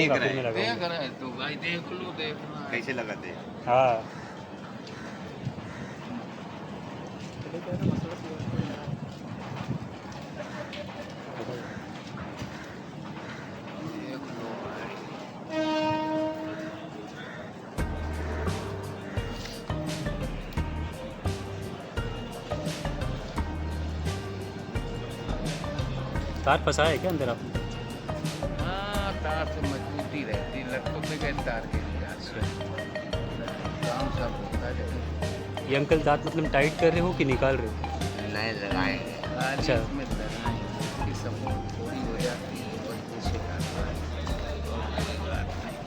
देखूंगा फिर मैं देख लगाऊंगा। रहा है तो भाई देख लो, देखना है। कैसे लगाते हैं? हाँ देख लो भाई। तार फंसा है क्या अंदर आपने? हाँ, तार से मजबूती रहती, लग तो पे गए तार के लिए अच्छा, काम सब होता है। ये अंकल दांत मतलब टाइट कर रहे हो कि निकाल रहे हो? नहीं लगाएंगे। अच्छा। इसमें लगाएंगे, इसकी सपोर्ट थोड़ी हो जाती है, मजबूत से डालना है। और कोई बात नहीं।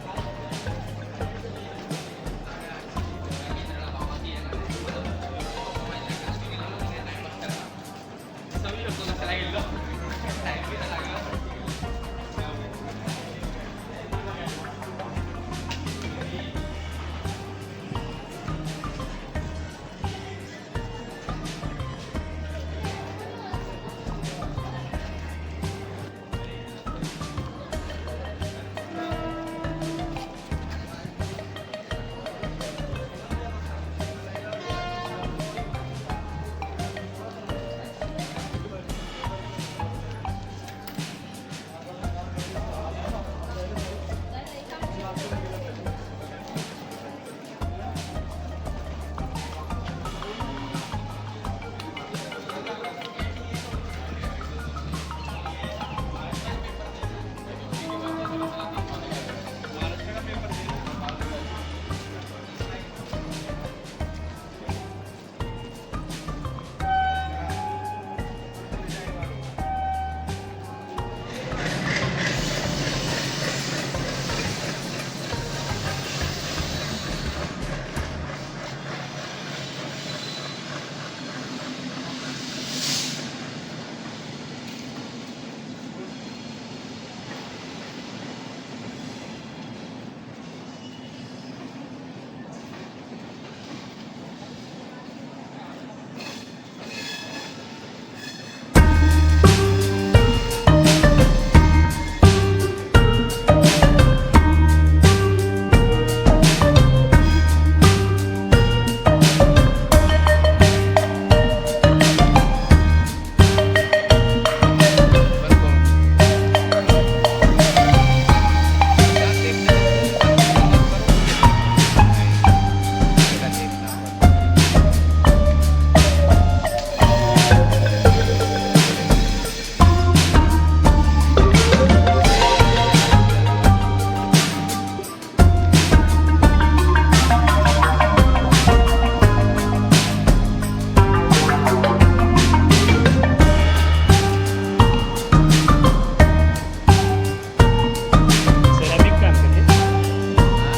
सेरामिक का अंकल है,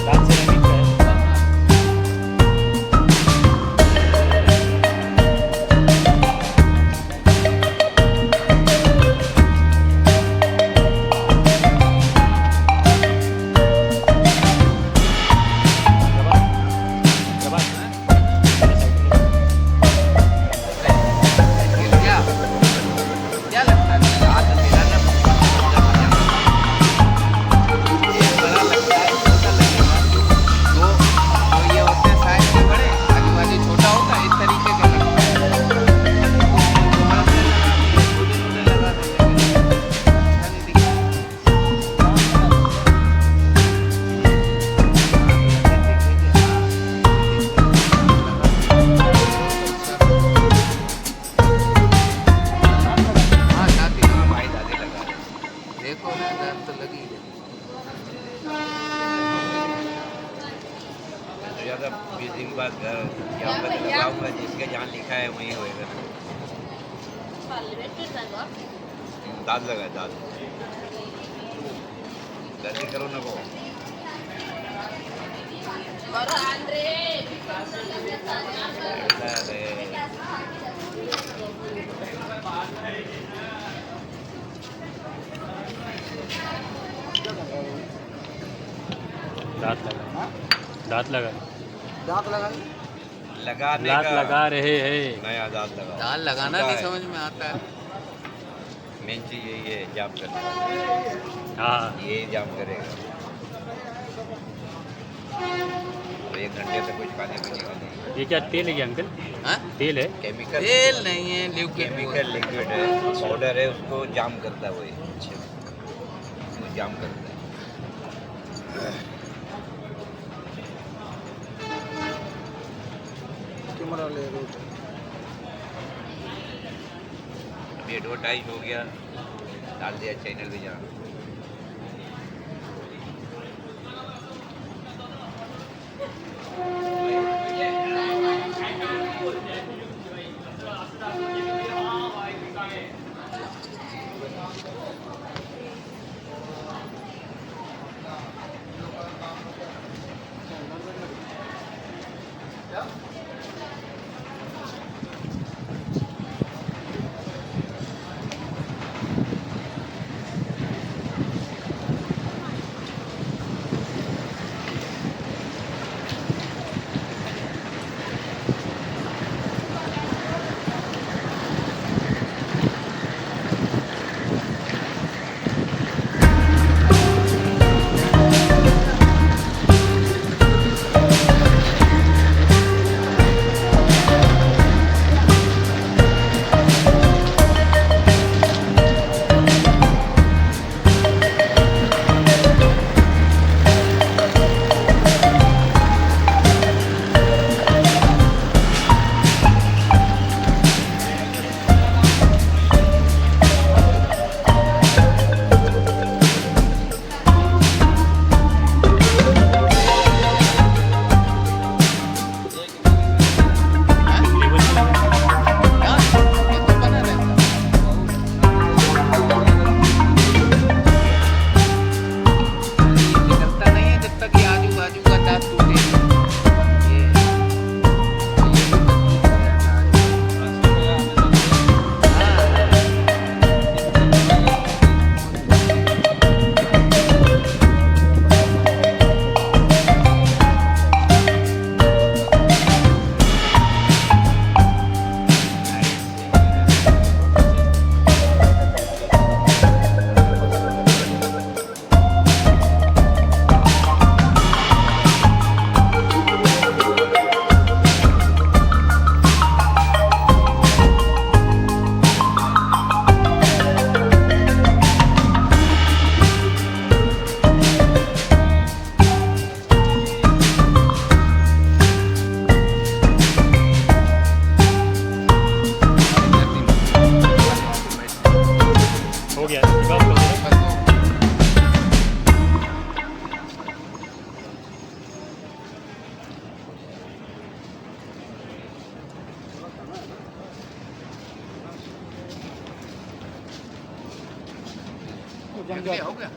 दांत सेरामिक का है। जवाब क्या क्या लगता है? हाथ मेरा ना एक बड़ा लगता है, छोटा लगेगा। दो तो ये होते हैं साइज के बड़े, आजू बाजू छोटा होता है, इस तरीके का लगता है। तो हाथ से लगा दिए, छोटे-छोटे लगा देते हैं, अच्छा नहीं दिखता। हाँ, दादी हाँ भाई, दादी लगा रहे हैं। देखो दर्द तो लगी है। तो ज़्यादा 20 दिन बाद घर यहाँ पर लगाऊंगा, जिसके जहाँ लिखा है वहीं होएगा। दाद लगा दाद। जल्दी करो ना को। दांत लगा, दांत लगा, दांत लगा लगाने दांत का लगा रहे हैं। नया दाद लगा। दाल लगाना होता नहीं है। समझ में आता है। मेन चीज़ यही है, जाम करना। हाँ ये जाम करेगा। तो 1 घंटे से कुछ खाने पीने का नहीं। ये क्या तेल है क्या अंकल? हाँ? तेल है? केमिकल तेल नहीं है, लिक्विड केमिकल लिक्विड है, पाउडर है, उसको जाम करता है वही। वो जाम करता है। अभी एडवर्टाइज हो गया, डाल दिया चैनल भी जहाँ। हाँ, ये तो बना रहता है। ये निकलता नहीं है जब तक ये आजू बाजू का दांत टूटे। ये भी मजबूत हो जाता है। हो गया बस कर दो। जल्दी हो गया।